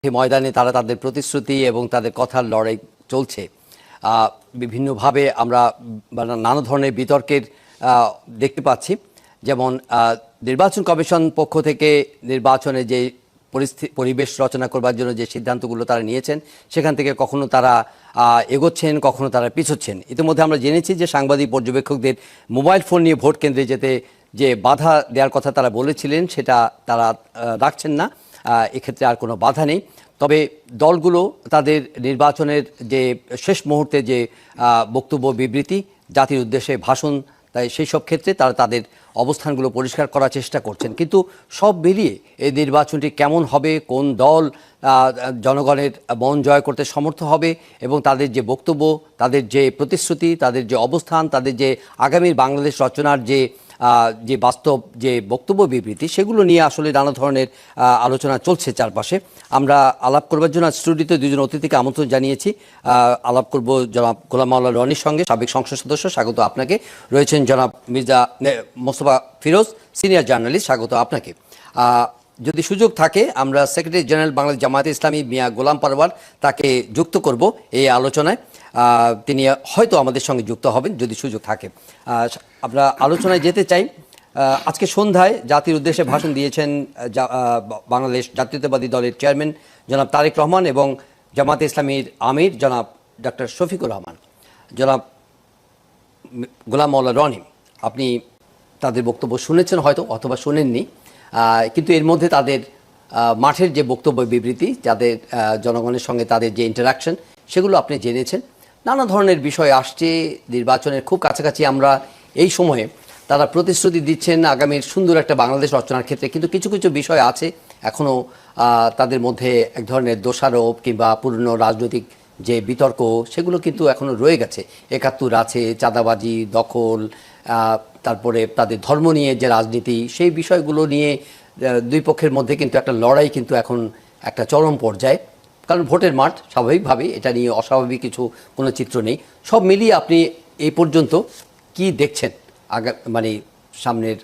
ময়দানে তারা তাদের প্রতিশ্রুতি এবং তাদের কথার লড়াই চলছে। বিভিন্নভাবে আমরা নানা ধরনের বিতর্কের দেখতে পাচ্ছি। যেমন নির্বাচন কমিশন পক্ষ থেকে নির্বাচনে যে পরিবেশ রচনা করবার জন্য যে সিদ্ধান্তগুলো তারা নিয়েছেন, সেখান থেকে কখনো তারা এগোচ্ছেন, কখনো তারা পিছোচ্ছেন। ইতিমধ্যে আমরা জেনেছি যে সাংবাদিক পর্যবেক্ষকদের মোবাইল ফোন নিয়ে ভোট কেন্দ্রে যেতে যে বাধা দেওয়ার কথা তারা বলেছিলেন, সেটা তারা রাখছেন না। এক্ষেত্রে আর কোনো বাধা নেই। তবে দলগুলো তাদের নির্বাচনের যে শেষ মুহূর্তে যে বক্তব্য, বিবৃতি, জাতির উদ্দেশ্যে ভাষণ, তাই সেই সব ক্ষেত্রে তারা তাদের অবস্থানগুলো পরিষ্কার করার চেষ্টা করছেন। কিন্তু সব মিলিয়ে এই নির্বাচনটি কেমন হবে, কোন দল জনগণের মন জয় করতে সমর্থ হবে এবং তাদের যে বক্তব্য, তাদের যে প্রতিশ্রুতি, তাদের যে অবস্থান, তাদের যে আগামীর বাংলাদেশ রচনার যে বাস্তব যে বক্তব্য, বিবৃতি, সেগুলো নিয়ে আসলে নানা ধরনের আলোচনা চলছে চারপাশে। আমরা আলাপ করবার জন্য স্টুডিওতে দুজন অতিথিকে আমন্ত্রণ জানিয়েছি। আলাপ করব জনাব গোলাম মাওলা রনির সঙ্গে, সাবেক সংসদ সদস্য, স্বাগত আপনাকে। রয়েছেন জনাব মির্জা মোস্তফা ফিরোজ, সিনিয়র জার্নালিস্ট, স্বাগত আপনাকে। যদি সুযোগ থাকে আমরা সেক্রেটারি জেনারেল বাংলাদেশ জামায়াতে ইসলামী মিয়া গোলাম পারওয়ার, তাকে যুক্ত করব এই আলোচনায়। তিনি হয়তো আমাদের সঙ্গে যুক্ত হবেন যদি সুযোগ থাকে। আমরা আলোচনায় যেতে চাই। আজকে সন্ধ্যায় জাতির উদ্দেশ্যে ভাষণ দিয়েছেন বাংলাদেশ জাতীয়তাবাদী দলের চেয়ারম্যান জনাব তারেক রহমান এবং জামায়াতে ইসলামীর আমির জনাব ডক্টর শফিকুর রহমান। জনাব গোলাম মাওলা রনি, আপনি তাদের বক্তব্য শুনেছেন হয়তো, অথবা শোনেননি, কিন্তু এর মধ্যে তাদের মাঠের যে বক্তব্য, বিবৃতি, যাদের জনগণের সঙ্গে তাদের যে ইন্টারাকশন, সেগুলো আপনি জেনেছেন। নানা ধরনের বিষয় আসছে, নির্বাচনের খুব কাছাকাছি আমরা এই সময়ে। তারা প্রতিশ্রুতি দিচ্ছেন আগামীর সুন্দর একটা বাংলাদেশ রচনার ক্ষেত্রে, কিন্তু কিছু কিছু বিষয় আছে এখনও তাদের মধ্যে এক ধরনের দোষারোপ কিংবা পুরনো রাজনৈতিক যে বিতর্ক, সেগুলো কিন্তু এখনও রয়ে গেছে। ৭১ আছে, চাঁদাবাজি, দখল, তারপরে তাদের ধর্ম নিয়ে যে রাজনীতি, সেই বিষয়গুলো নিয়ে দুই পক্ষের মধ্যে কিন্তু একটা লড়াই কিন্তু এখন একটা চরম পর্যায়ে। কারণ ভোটের মাঠ, স্বাভাবিকভাবেই এটা নিয়ে অস্বাভাবিক কোনো চিত্র নেই। সব মিলিয়ে আপনি এই পর্যন্ত কি দেখছেন? মানে সামনের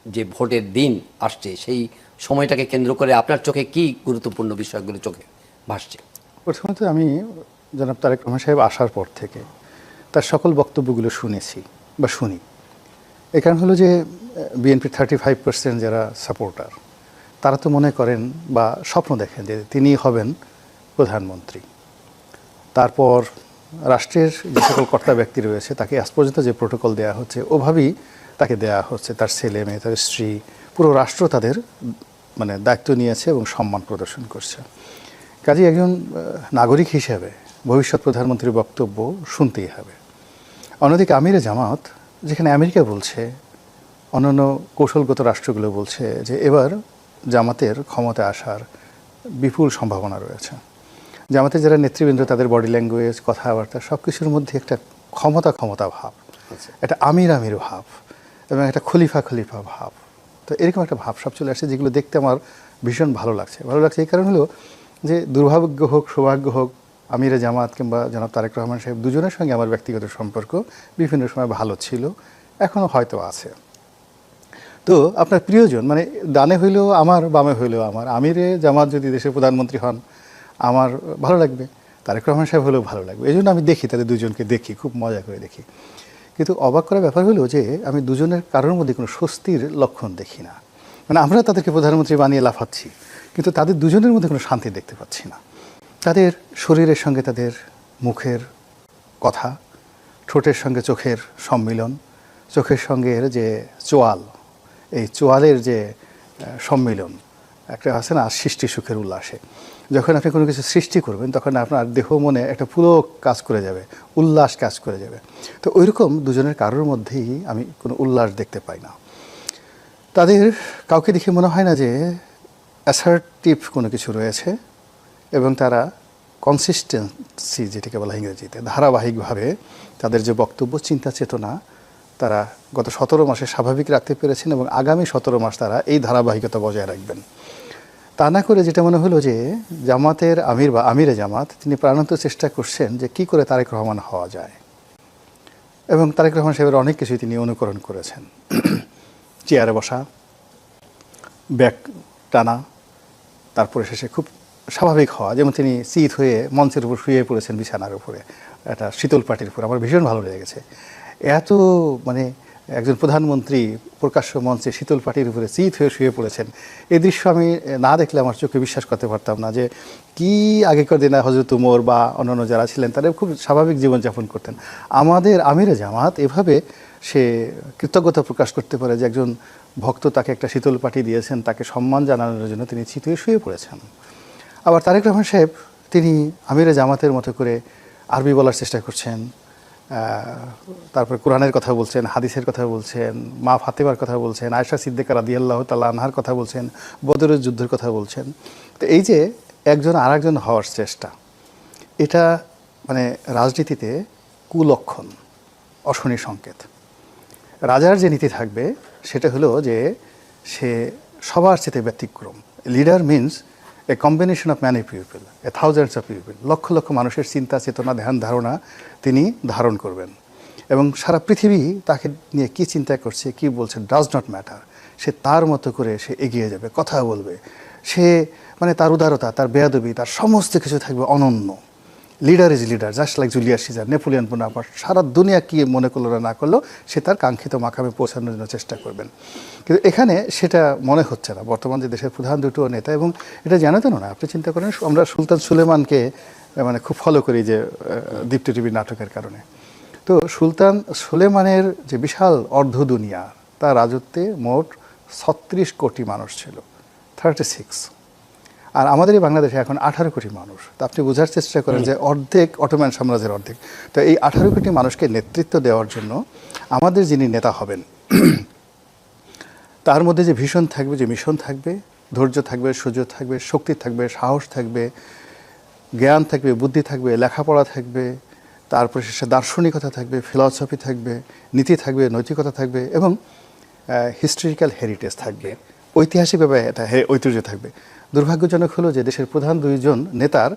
যে ভোটের দিন আসছে, সেই সময়টাকে কেন্দ্র করে আপনার চোখে কি গুরুত্বপূর্ণ বিষয়গুলো চোখে ভাসছে? প্রথমত আমি জনাব তারেক রহমান সাহেব আসার পর থেকে তার সকল বক্তব্যগুলো শুনেছি বা শুনি। এই কারণ হলো যে বিএনপির 35% যারা সাপোর্টার, তারা তো মনে করেন বা স্বপ্ন দেখেন যে তিনি হবেন প্রধানমন্ত্রী। তারপর রাষ্ট্রের যে সকল কর্তা ব্যক্তি রয়েছে তাকে আজ পর্যন্ত যে প্রোটোকল দেওয়া হচ্ছে, ওভাবেই তাকে দেওয়া হচ্ছে। তার ছেলে মেয়ে, তার স্ত্রী, পুরো রাষ্ট্র তাদের দায়িত্ব নিয়েছে এবং সম্মান প্রদর্শন করছে। কাজেই একজন নাগরিক হিসেবে ভবিষ্যৎ প্রধানমন্ত্রীর বক্তব্য শুনতেই হবে। অন্যদিকে আমিরে জামাত, যেখানে আমেরিকা বলছে, অন্যান্য কৌশলগত রাষ্ট্রগুলো বলছে যে এবার জামাতের ক্ষমতা আসার বিপুল সম্ভাবনা রয়েছে। জামাতের যারা নেতৃবৃন্দ, তাদের বডি ল্যাঙ্গুয়েজ, কথাবার্তা, সব কিছুর মধ্যে একটা ক্ষমতা ভাব, একটা আমির ভাব এবং একটা খলিফা ভাব। তো এরকম একটা ভাব সব চলে আসছে, যেগুলো দেখতে আমার ভীষণ ভালো লাগছে। এই কারণ হলো যে দুর্ভাগ্য হোক, সৌভাগ্য হোক, আমিরে জামাত কিংবা জনাব তারেক রহমান সাহেব দুজনের সঙ্গে আমার ব্যক্তিগত সম্পর্ক বিভিন্ন সময় ভালো ছিল, এখনও হয়তো আছে। তো আপনার প্রিয়জন, ডানে হইলেও আমার, বামে হইলেও আমার, আমিরে জামাত যদি দেশের প্রধানমন্ত্রী হন আমার ভালো লাগবে, তারেক রহমান সাহেব হলেও ভালো লাগবে। এই জন্য আমি দেখি, তাদের দুজনকে দেখি, খুব মজা করে দেখি। কিন্তু অবাক করার ব্যাপার হলো যে আমি দুজনের কারোর মধ্যে কোনো স্বস্তির লক্ষণ দেখি না। আমরা তাদেরকে প্রধানমন্ত্রী বানিয়ে লাফাচ্ছি, কিন্তু তাদের দুজনের মধ্যে কোনো শান্তি দেখতে পাচ্ছি না। তাদের শরীরের সঙ্গে তাদের মুখের কথা, ঠোঁটের সঙ্গে চোখের সম্মিলন, চোখের সঙ্গে যে চোয়াল, এই চোয়ালের যে সম্মিলন, একটা আছে না সৃষ্টি সুখের উল্লাসে। যখন আপনি কোনো কিছু সৃষ্টি করবেন তখন আপনার দেহ মনে একটা পুরো কাজ করে যাবে, উল্লাস কাজ করে যাবে। তো ওইরকম দুজনের কারোর মধ্যেই আমি কোনো উল্লাস দেখতে পাই না। তাদের কাউকে দেখে মনে হয় না যে অ্যাসার্টিভ কোনো কিছু রয়েছে, এবং তারা কনসিস্টেন্সি, যেটাকে বলা ইংরেজিতে, ধারাবাহিকভাবে তাদের যে বক্তব্য, চিন্তা চেতনা, তারা গত 17 মাসে স্বাভাবিক রাখতে পেরেছেন এবং আগামী 17 মাস তারা এই ধারাবাহিকতা বজায় রাখবেন। তা না করে যেটা মনে হলো যে জামাতের আমির বা আমিরে জামাত, তিনি প্রাণান্ত চেষ্টা করছেন যে কি করে তারেক রহমান হওয়া যায়, এবং তারেক রহমান সাহেবের অনেক কিছুই তিনি অনুকরণ করেছেন। চেয়ারে বসা, ব্যাগ টানা, তারপরে শেষে খুব স্বাভাবিক হওয়া, যেমন তিনি চিত হয়ে মঞ্চের উপর শুয়ে পড়েছেন বিছানার উপরে একটা শীতল পাটির উপর, আমার ভীষণ ভালো লেগেছে। এত মানে একজন প্রধানমন্ত্রী প্রকাশ্য মঞ্চে শীতল পাটির উপরে চিত হয়ে শুয়ে পড়েছেন, এই দৃশ্য আমি না দেখলে আমার চোখে বিশ্বাস করতে পারতাম না যে কি আগেকার দিনে হযরত উমর বা অন্যান্য যারা ছিলেন তারা খুব স্বাভাবিক জীবনযাপন করতেন। আমাদের আমিরে জামাত এভাবে সে কৃতজ্ঞতা প্রকাশ করতে পারে যে একজন ভক্ত তাকে একটা শীতল পাটি দিয়েছেন, তাকে সম্মান জানানোর জন্য তিনি চিত হয়ে শুয়ে পড়েছেন। আবার তারেক রহমান সাহেব তিনি আমিরে জামাতের মতো করে আরবি বলার চেষ্টা করছেন, তারপর কোরআনের কথা বলছেন, হাদিসের কথা বলছেন, মা ফাতেমার কথা বলছেন, আয়েশা সিদ্দিকা রাদিয়াল্লাহু তাআলা আনহার কথা বলছেন, বদরের যুদ্ধের কথা বলছেন। তো এই যে একজন আরেকজন হওয়ার চেষ্টা, এটা মানে রাজনীতিতে কুলক্ষণ, অশনি সংকেত। রাজার যে নীতি থাকবে সেটা হলো যে সে সবার চেয়ে ব্যতিক্রম। Leader means a combination of many people, a thousands of people, লক্ষ লক্ষ মানুষের চিন্তা চেতনা ধ্যান ধারণা তিনি ধারণ করবেন। এবং সারা পৃথিবী তাকে নিয়ে কী চিন্তা করছে কী বলছে ডাজ নট ম্যাটার, সে তার মতো করে সে এগিয়ে যাবে, কথা বলবে, সে মানে তার উদারতা, তার বেয়াদবি, তার সমস্ত কিছু থাকবে অনন্য। Leader is leader, just like Julius Caesar, Napoleon Bonaparte. সারা দুনিয়া কি মনে করলো না করলো সে তার কাঙ্ক্ষিত মাকামে পৌঁছানোর জন্য চেষ্টা করবেন। কিন্তু এখানে সেটা মনে হচ্ছে না বর্তমান যে দেশের প্রধান দুটো নেতা। এবং এটা জানাতেন না, আপনি চিন্তা করেন আমরা সুলতান সুলেমানকে মানে খুব ফলো করি যে দীপ্তি টিভি নাটকের কারণে। তো সুলতান সুলেমানের যে বিশাল অর্ধ দুনিয়া, তার রাজত্বে মোট 36 কোটি মানুষ ছিল, 36। আর আমাদের এই বাংলাদেশে এখন 18 কোটি মানুষ। তো আপনি বোঝার চেষ্টা করেন যে অর্ধেক অটোম্যান সাম্রাজ্যের অর্ধেক। তো এই 18 কোটি মানুষকে নেতৃত্ব দেওয়ার জন্য আমাদের যিনি নেতা হবেন তার মধ্যে যে ভীষণ থাকবে, যে মিশন থাকবে, ধৈর্য থাকবে, সুযোগ থাকবে, শক্তি থাকবে, সাহস থাকবে, জ্ঞান থাকবে, বুদ্ধি থাকবে, লেখাপড়া থাকবে, তারপরে সে দার্শনিকতা থাকবে, ফিলসফি থাকবে, নীতি থাকবে, নৈতিকতা থাকবে এবং হিস্টোরিক্যাল হেরিটেজ থাকবে, ঐতিহাসিকভাবে এটা ঐতিহ্য থাকবে। দুর্ভাগ্যজনক হলো যে দেশের প্রধান দুইজন নেতার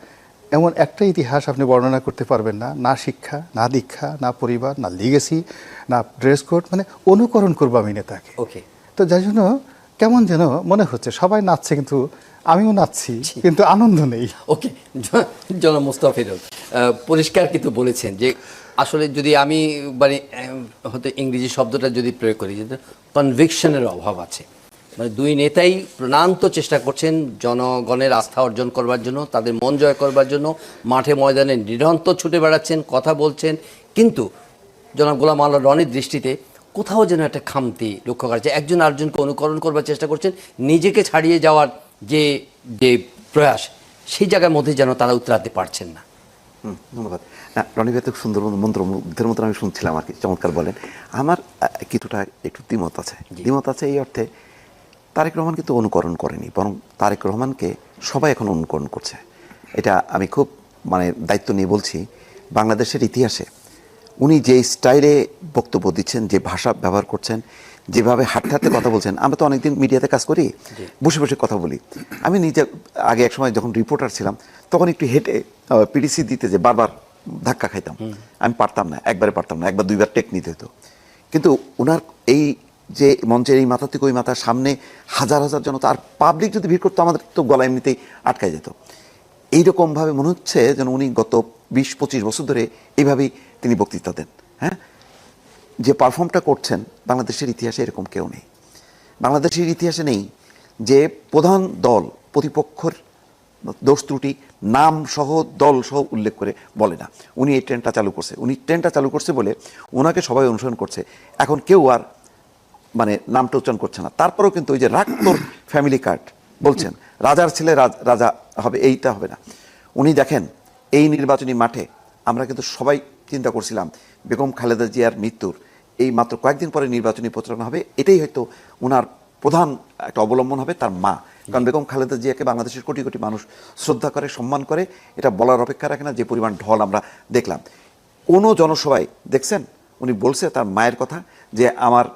এমন একটা ইতিহাস আপনি বর্ণনা করতে পারবেন না, না শিক্ষা, না দীক্ষা, না পরিবার, না লিগেসি, না ড্রেস কোড, মানে অনুকরণ করবো আমি নেতাকে। ওকে, তো যার জন্য কেমন যেন মনে হচ্ছে সবাই নাচছে কিন্তু আমিও নাচছি কিন্তু আনন্দ নেই। ওকে, জনাব মুস্তাফিজুর পরিষ্কার কিন্তু বলেছেন যে আসলে যদি আমি মানে হয়তো ইংরেজি শব্দটা যদি প্রয়োগ করি, যে কনভিকশনের অভাব আছে। মানে দুই নেতাই প্রাণান্ত চেষ্টা করছেন জনগণের আস্থা অর্জন করবার জন্য, তাদের মন জয় করবার জন্য মাঠে ময়দানে নিরন্তর ছুটে বেড়াচ্ছেন, কথা বলছেন, কিন্তু জনাব গোলাম আল্লাহ রনির দৃষ্টিতে কোথাও যেন একটা খামতি লক্ষ্য করা যায়। একজন আরেকজনকে অনুকরণ করবার চেষ্টা করছেন, নিজেকে ছাড়িয়ে যাওয়ার যে যে প্রয়াস, সেই জায়গার মধ্যে যেন তারা উতরাতে পারছেন না। ধন্যবাদ। রনি ভাই তো সুন্দর মন্ত্রের মতন আমি শুনছিলাম আর কি, চমৎকার বলেন। আমার কিছুটা একটু দ্বিমত আছে। দ্বিমত আছে এই অর্থে, তারেক রহমান কিন্তু অনুকরণ করেনি, বরং তারেক রহমানকে সবাই এখন অনুকরণ করছে। এটা আমি খুব মানে দায়িত্ব নিয়ে বলছি। বাংলাদেশের ইতিহাসে উনি যে স্টাইলে বক্তব্য দিচ্ছেন, যে ভাষা ব্যবহার করছেন, যেভাবে হাঁটতে হাঁটতে কথা বলছেন, আমরা তো অনেকদিন মিডিয়াতে কাজ করি, বসে বসে কথা বলি। আমি নিজে আগে এক সময় যখন রিপোর্টার ছিলাম তখন একটু হেঁটে পিডিসি দিতে যে বারবার ধাক্কা খাইতাম, আমি পারতাম না, একবারে পারতাম না, একবার দুইবার টেক নিতে হতো। কিন্তু ওনার এই যে মঞ্চের এই মাথা থেকে ওই মাথার সামনে হাজার হাজার জনতা, আর পাবলিক যদি ভিড় করতো আমাদের তো গলা এমনিতেই আটকায় যেত। এইরকমভাবে মনে হচ্ছে যেন উনি গত 20-25 বছর ধরে এইভাবেই তিনি বক্তৃতা দেন। হ্যাঁ, যে পারফর্মটা করছেন বাংলাদেশের ইতিহাসে এরকম কেউ নেই। বাংলাদেশের ইতিহাসে নেই যে প্রধান দল প্রতিপক্ষের দোষ ত্রুটি নাম সহ দল সহ উল্লেখ করে বলে না। উনি এই ট্রেনটা চালু করছে, উনি ট্রেনটা চালু করছে বলে ওনাকে সবাই অনুসরণ করছে। এখন কেউ আর মানে নামটা উচ্চারণ করছে না। তারপরেও কিন্তু ওই যে রাক্তর ফ্যামিলি কার্ড বলছেন, রাজার ছেলে রাজা হবে, এইটা হবে না। উনি দেখেন এই নির্বাচনী মাঠে আমরা কিন্তু সবাই চিন্তা করছিলাম বেগম খালেদা জিয়ার মৃত্যুর এই মাত্র কয়েকদিন পরে নির্বাচনী প্রচারণা হবে, এটাই হয়তো ওনার প্রধান একটা অবলম্বন হবে তার মা। কারণ বেগম খালেদা জিয়াকে বাংলাদেশের কোটি কোটি মানুষ শ্রদ্ধা করে, সম্মান করে, এটা বলার অপেক্ষা রাখে না। যে পরিমাণ ঢল আমরা দেখলাম কোনো জনসভায়, দেখছেন উনি বলছে তার মায়ের কথা, যে আমার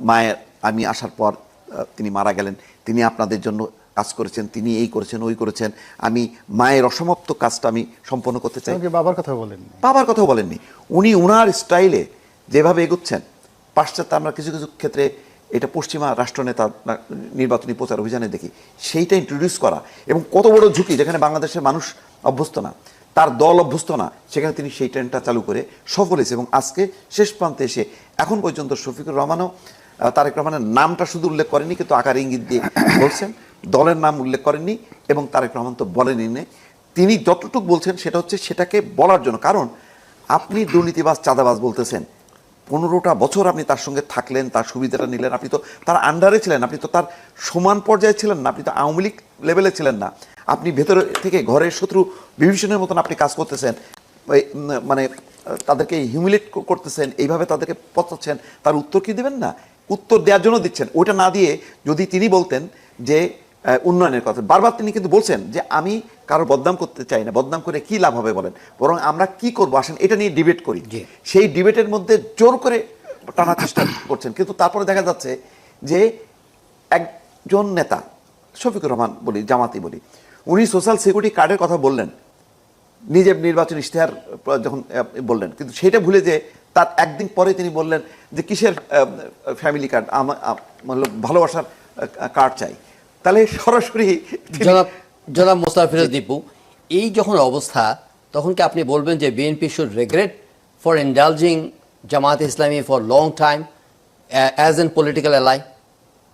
মায়ের আমি আসার পর তিনি মারা গেলেন, তিনি আপনাদের জন্য কাজ করেছেন, তিনি এই করেছেন ওই করেছেন, আমি মায়ের অসমাপ্ত কাজটা আমি সম্পন্ন করতে চাই। বাবার কথা বলেননি, বাবার কথাও বলেননি। উনি উনার স্টাইলে যেভাবে এগোচ্ছেন, পাশ্চাত্যে আমরা কিছু কিছু ক্ষেত্রে এটা পশ্চিমা রাষ্ট্রনেতা নির্বাচনী প্রচার অভিযানে দেখি, সেইটা ইন্ট্রোডিউস করা এবং কত বড় ঝুঁকি, যেখানে বাংলাদেশের মানুষ অভ্যস্ত না, তার দল অভ্যস্ত না, সেখানে তিনি সেই ট্রেনটা চালু করে সফল হয়েছে। এবং আজকে শেষ প্রান্তে এসে এখন পর্যন্ত শফিকুর রহমানও তারেক রহমানের নামটা শুধু উল্লেখ করেনি, কিন্তু আকার ইঙ্গিত দিয়ে বলছেন, দলের নাম উল্লেখ করেননি, এবং তারেক রহমান তো বলেনি। তিনি যতটুকু বলছেন সেটা হচ্ছে সেটাকে বলার জন্য, কারণ আপনি দুর্নীতিবাজ চাঁদাবাজ বলতেছেন, 15টা বছর আপনি তার সঙ্গে থাকলেন, তার সুবিধাটা নিলেন, আপনি তো তার আন্ডারে ছিলেন, আপনি তো তার সমান পর্যায়ে ছিলেন না, আপনি তো আওয়ামী লীগ লেভেলে ছিলেন না, আপনি ভেতরে থেকে ঘরের শত্রু বিভীষণের মতন আপনি কাজ করতেছেন, মানে তাদেরকে হিউমিলেট করতেছেন, এইভাবে তাদেরকে পচাচ্ছেন, তার উত্তর কি দেবেন না? উত্তর দেওয়ার জন্য দিচ্ছেন। ওইটা না দিয়ে যদি তিনি বলতেন যে উন্নয়নের কথা, বারবার তিনি কিন্তু বলছেন যে আমি কারো বদনাম করতে চাই না, বদনাম করে কি লাভ হবে বলেন, বরং আমরা কি করবো আসেন এটা নিয়ে ডিবেট করি। সেই ডিবেটের মধ্যে জোর করে টানার চেষ্টা করছেন, কিন্তু তারপরে দেখা যাচ্ছে যে একজন নেতা, শফিকুর রহমান বলি, জামাতি বলি, উনি সোশ্যাল সিকিউরিটি কার্ডের কথা বললেন, নিজের নির্বাচন ইশতেহার যখন বললেন, কিন্তু সেটা ভুলে যে তার একদিন পরে তিনি বললেন যে কিসের ফ্যামিলি কার্ড, ভালোবাসার কার্ড চাই। তাহলে সরাসরি জনাব মোস্তাফিজ দীপু, এই যখন অবস্থা, তখন কি আপনি বলবেন যে BNP should regret for indulging Jamaat Islami for long time as an political ally?